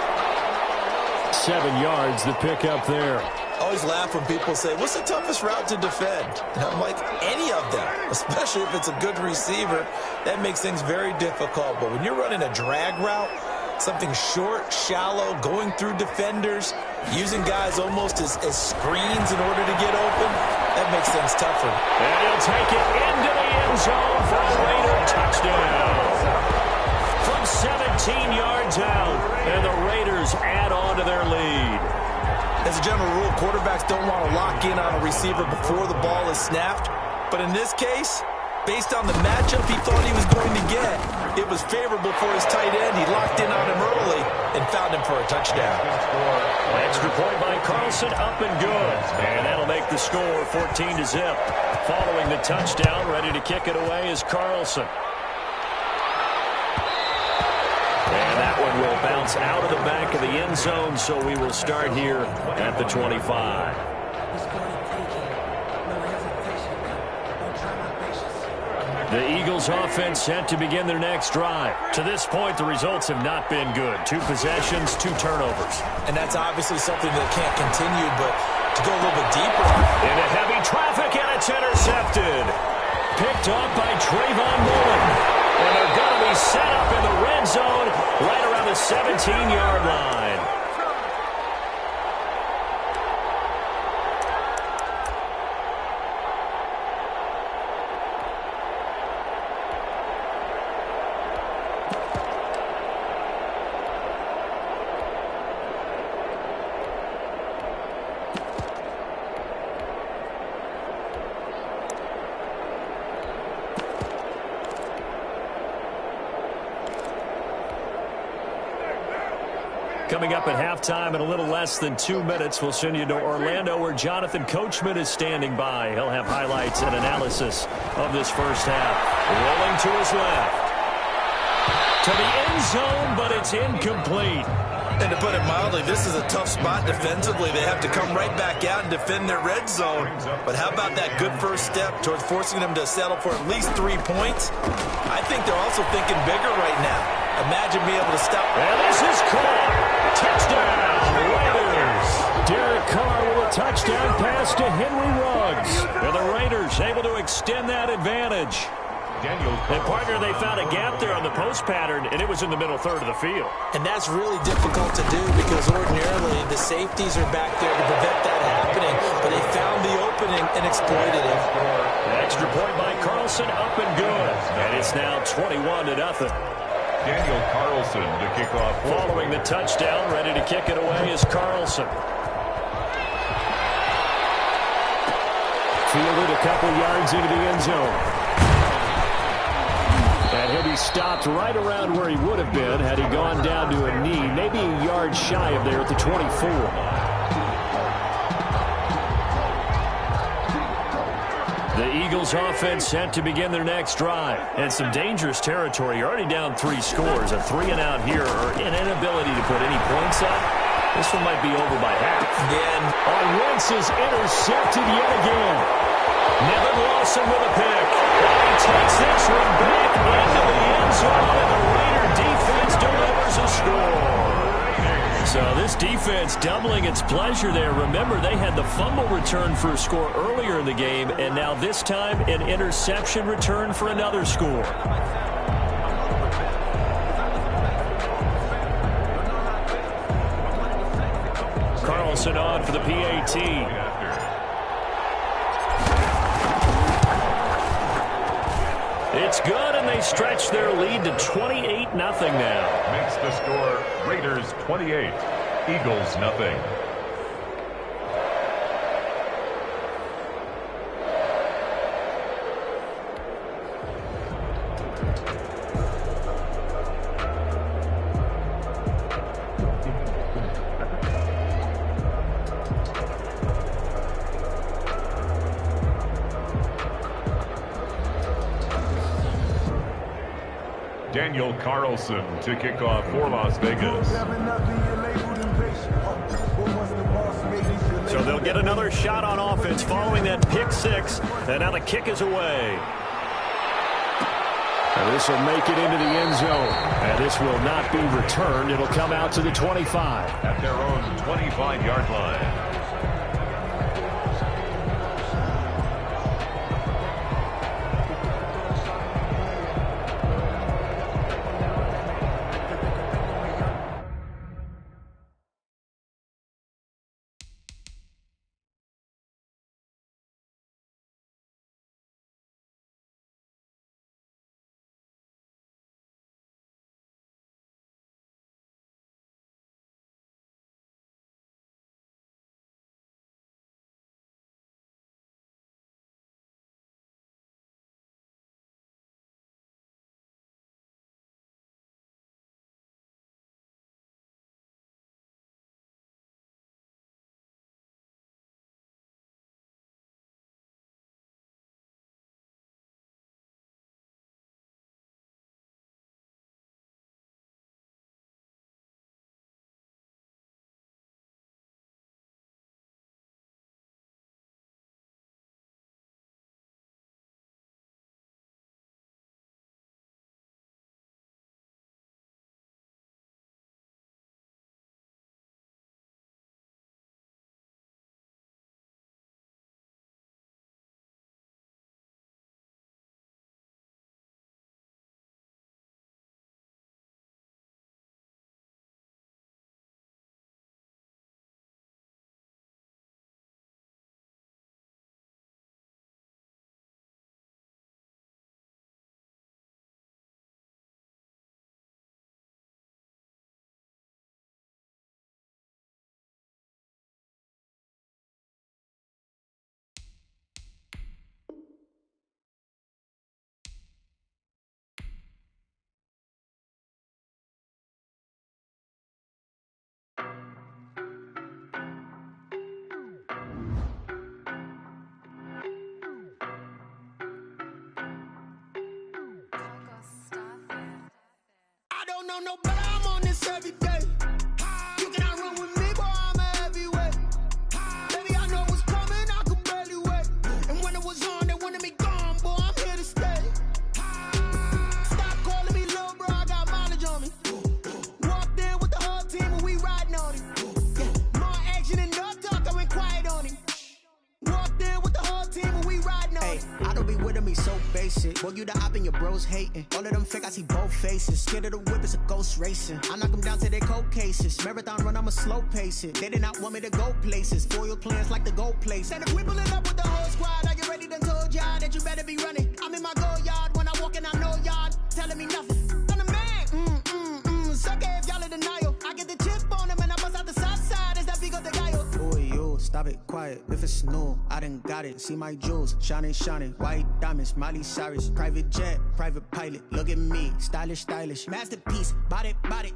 7 yards, the pickup there. I always laugh when people say, what's the toughest route to defend? And I'm like, any of them, especially if it's a good receiver. That makes things very difficult. But when you're running a drag route, something short, shallow, going through defenders, using guys almost as screens in order to get open, that makes things tougher. And he'll take it into the end zone for a Raider touchdown. From 17 yards out, and the Raiders add on to their lead. As a general rule, quarterbacks don't want to lock in on a receiver before the ball is snapped. But in this case, based on the matchup he thought he was going to get, it was favorable for his tight end. He locked in on him early and found him for a touchdown. Extra point by Carlson, up and good. And that'll make the score 14-0. Following the touchdown, ready to kick it away is Carlson. And that one will bounce out of the back of the end zone, so we will start here at the 25. The Eagles offense set to begin their next drive. To this point, the results have not been good. 2 possessions, 2 turnovers. And that's obviously something that can't continue, but to go a little bit deeper. Into heavy traffic, and it's intercepted. Picked off by Trayvon Mullen. And they're going to be set up in the red zone right around the 17-yard line. Coming up at halftime in a little less than 2 minutes, we'll send you to Orlando where Jonathan Coachman is standing by. He'll have highlights and analysis of this first half. Rolling to his left. To the end zone, but it's incomplete. And to put it mildly, this is a tough spot defensively. They have to come right back out and defend their red zone. But how about that good first step towards forcing them to settle for at least 3 points? I think they're also thinking bigger right now. Imagine being able to stop. And this is Carr. Touchdown, Raiders. Derek Carr with a touchdown pass to Henry Ruggs. And the Raiders able to extend that advantage. And partner, they found a gap there on the post pattern, and it was in the middle third of the field. And that's really difficult to do because ordinarily the safeties are back there to prevent that happening. But they found the opening and exploited it. Extra point by Carlson, up and good. And it's now 21-0. Daniel Carlson to kick off. Following the touchdown, ready to kick it away is Carlson. Fielded a couple yards into the end zone. And he'll be stopped right around where he would have been had he gone down to a knee, maybe a yard shy of there at the 24. The Eagles offense set to begin their next drive. And some dangerous territory. You're already down 3 scores. A 3-and-out here or an inability to put any points up. This one might be over by half. Again. Wentz is intercepted yet again. Nevin Lawson with a pick. And he takes this one back into the end zone, and the Raider defense delivers a score. So this defense doubling its pleasure there. Remember, they had the fumble return for a score earlier in the game, and now this time an interception return for another score. Carlson on for the PAT. It's good, and they stretch their lead to 28-0 now. Makes the score Raiders 28, Eagles nothing. Daniel Carlson to kick off for Las Vegas. So they'll get another shot on offense following that pick 6. And now the kick is away. And this will make it into the end zone. And this will not be returned. It'll come out to the 25. At their own 25-yard line. don't know, but I'm on this every day. You cannot run with me, boy, I'm a heavyweight. Baby, I know what's coming, I could barely wait. And when it was on, they wanted me gone, boy, I'm here to stay. Stop calling me little bro, I got mileage on me. Walked in with the whole team and we riding on him. Yeah, more action and no talk, I went quiet on him. Walked in with the whole team and we riding on him. I don't be with me so basic. Boy, you the op and your bros hating. All of them fake, I see both faces. Scared of the whip, it's a ghost racing. I knock them down to their cold cases. Marathon run, I'ma slow pace it. They did not want me to go places. Foil plans like the gold place. And if we pulling up with the whole squad, I get ready, done told y'all. that you better be running. I'm in my go yard when I walk in, I know y'all telling me nothing. I'm the man. Suck it if y'all in denial. I get the chip on him and I bust out the south side. Is that Vigo de Gallo? Boy, yo, stop it, quiet. If it's new, I done got it. See my jewels, shining, shining. White diamonds, Miley Cyrus. Private jet, private pilot. Look at me, stylish, stylish. Masterpiece, body,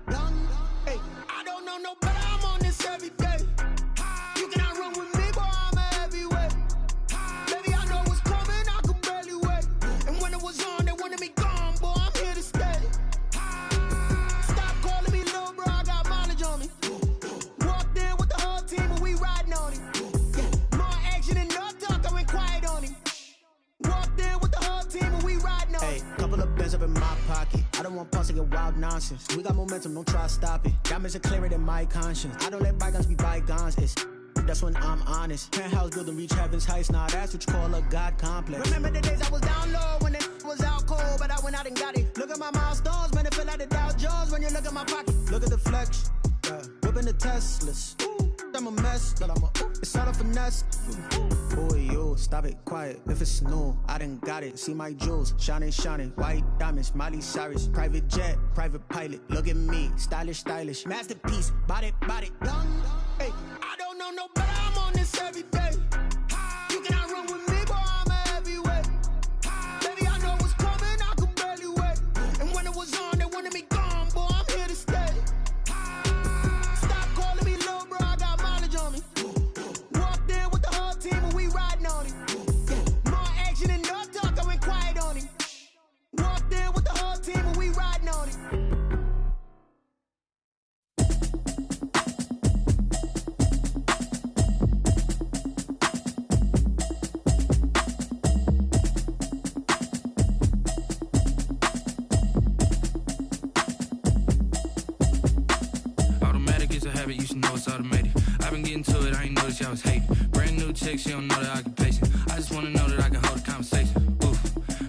done. Hey, I don't know no better. I'm on this every day. You cannot run with me, boy, I'm a heavyweight. Baby, I know what's coming, I could barely wait. And when it was on, they wanted me gone, boy, I'm here to stay. Stop calling me little bro, I got mileage on me. Walked in with the whole team and we riding on him. Yeah, more action and no talk, I went quiet on him. Walked in with the whole team and we riding on him. Hey, couple of bands up in my pocket. I don't want pause to get wild nonsense. We got momentum, don't try to stop it. Diamonds are clearer than my conscience. I don't let bygones be bygones. That's when I'm honest. Penthouse building, reach heaven's heights. Nah, that's what you call a God complex. Remember the days I was down low when it was out cold, but I went out and got it. Look at my milestones, man, it feel like the Dow Jones when you look at my pocket. Look at the flex, whipping the Teslas. I'm a mess, but it's all a finesse. Boy, yo, stop it, quiet. If it's new, I done got it. See my jewels, shining, shining. White diamonds, Miley Cyrus. Private jet, private pilot. Look at me, stylish, stylish. Masterpiece, body, done. Hey, I don't know no better. I'm on this every day. You cannot run with me, boy, I'm a heavyweight. Baby, I know what's coming, I could barely wait. And when it was on, they wanted me gone, boy, I'm here to stay. Stop calling me little bro, I got mileage on me. Walked in with the whole team and we riding on him. Yeah, more action and no talk, I went quiet on him. Walked in with the whole team and we riding on him. You should know it's automated. I've been getting to it, I ain't noticed y'all was hating. Brand new chick, she don't know the occupation. I just wanna know that I can hold a conversation. Oof,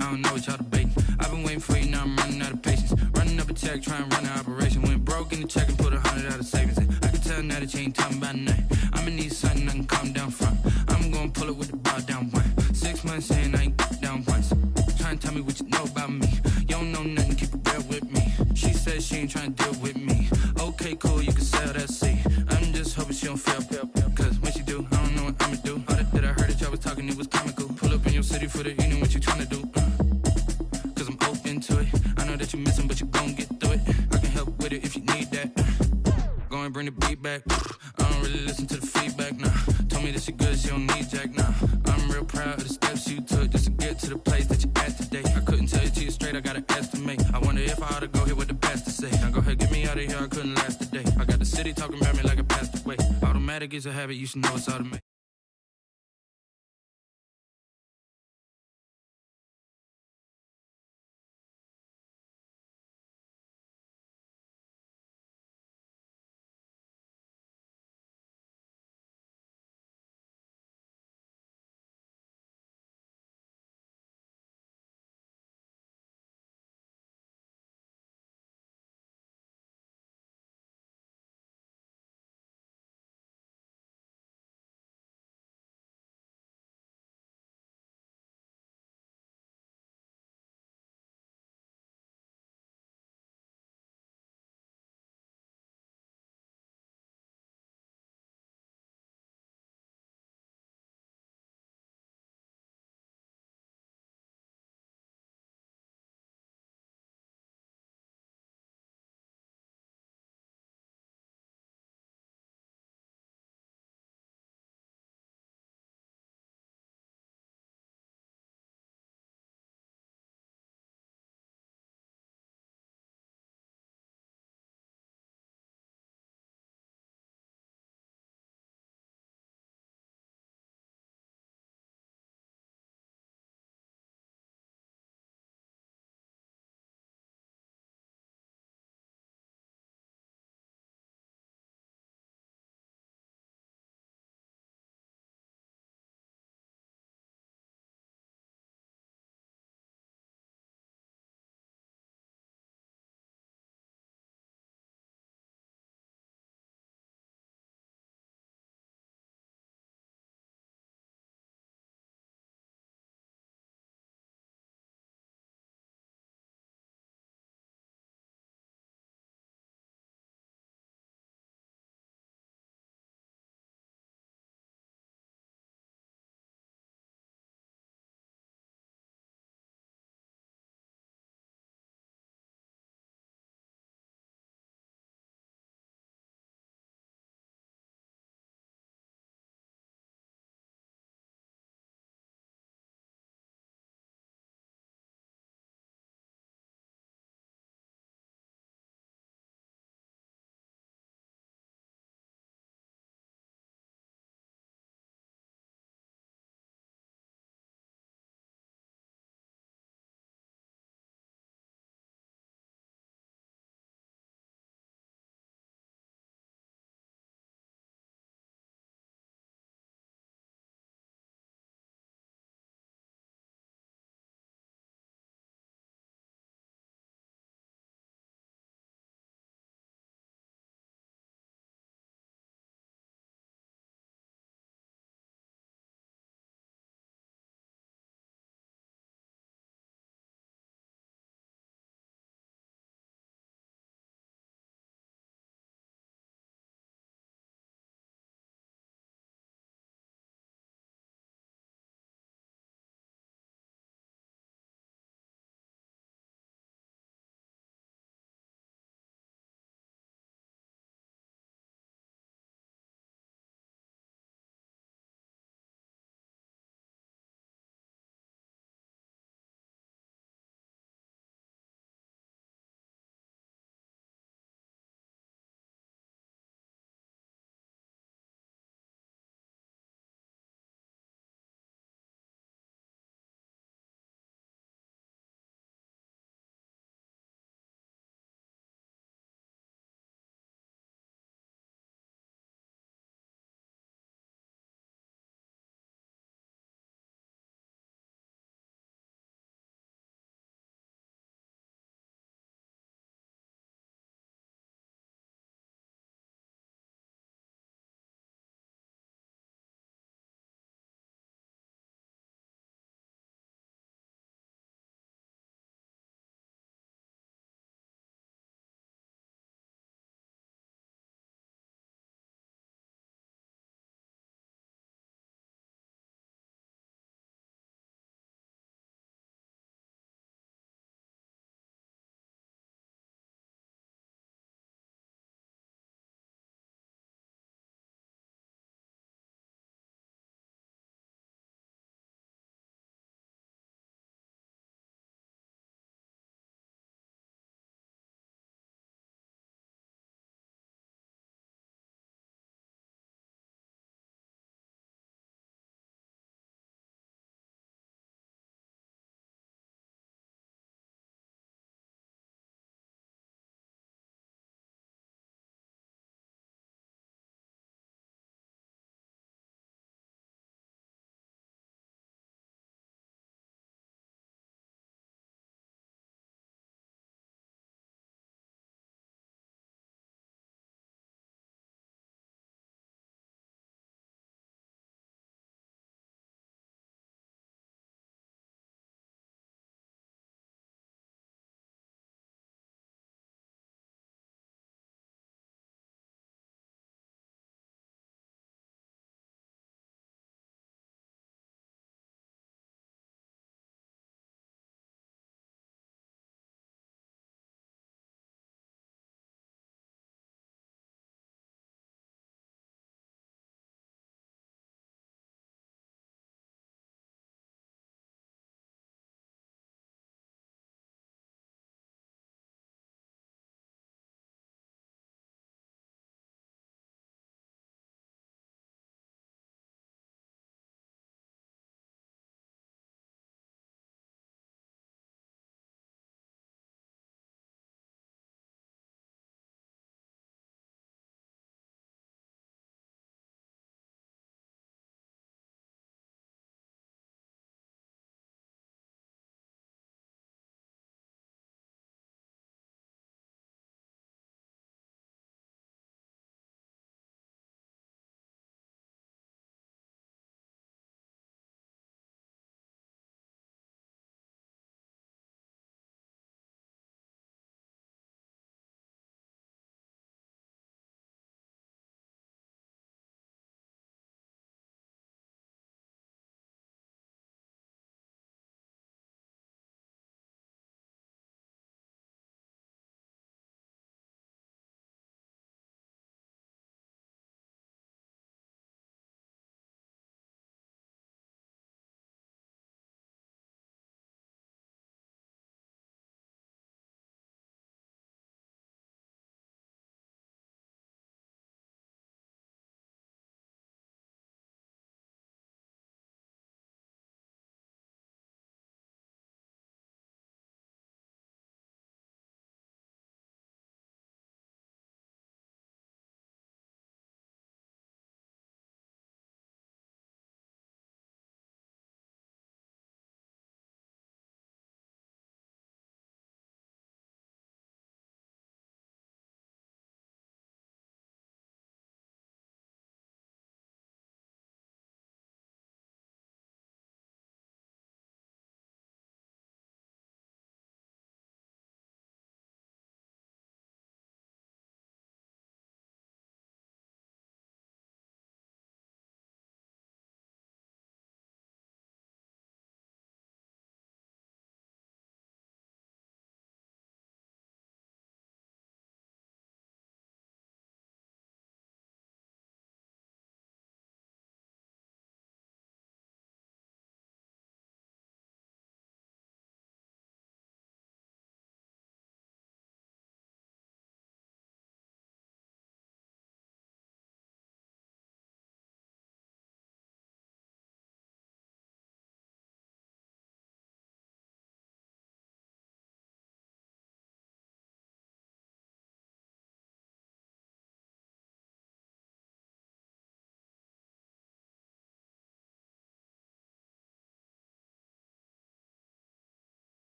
I don't know what y'all debating. I've been waiting for you, now I'm running out of patience. Running up a check, trying to run an operation. Went broke in the check and put 100 out of savings. I can tell now that you ain't talking about nothing. I'ma need something I can calm down from. I'm gonna pull it with the bar down one. 6 months saying I ain't down once. Trying to tell me what you know about me. You don't know nothing, keep it real with me. She said she ain't trying to deal with me. Okay, cool, you can sell that seat. I'm just hoping she don't fail. Cause when she do, I don't know what I'ma do. All that I heard that y'all was talking, it was comical. Pull up in your city for the evening, what you tryna do? Cause I'm open to it. I know that you missing, but you gon' get through it. I can help with it if you need that. Go and bring the beat back. I don't really listen to the feedback, nah. Told me that she good, she don't need jack, nah. I'm real proud of the steps you took just to get to the place that you at today. I couldn't tell you to you straight, I gotta estimate. I wonder if I ought to go here with the best to say. Now go ahead, get me out of here, I couldn't last today. I got the city talking about me like a passed away. Automatic is a habit, you should know it's automatic.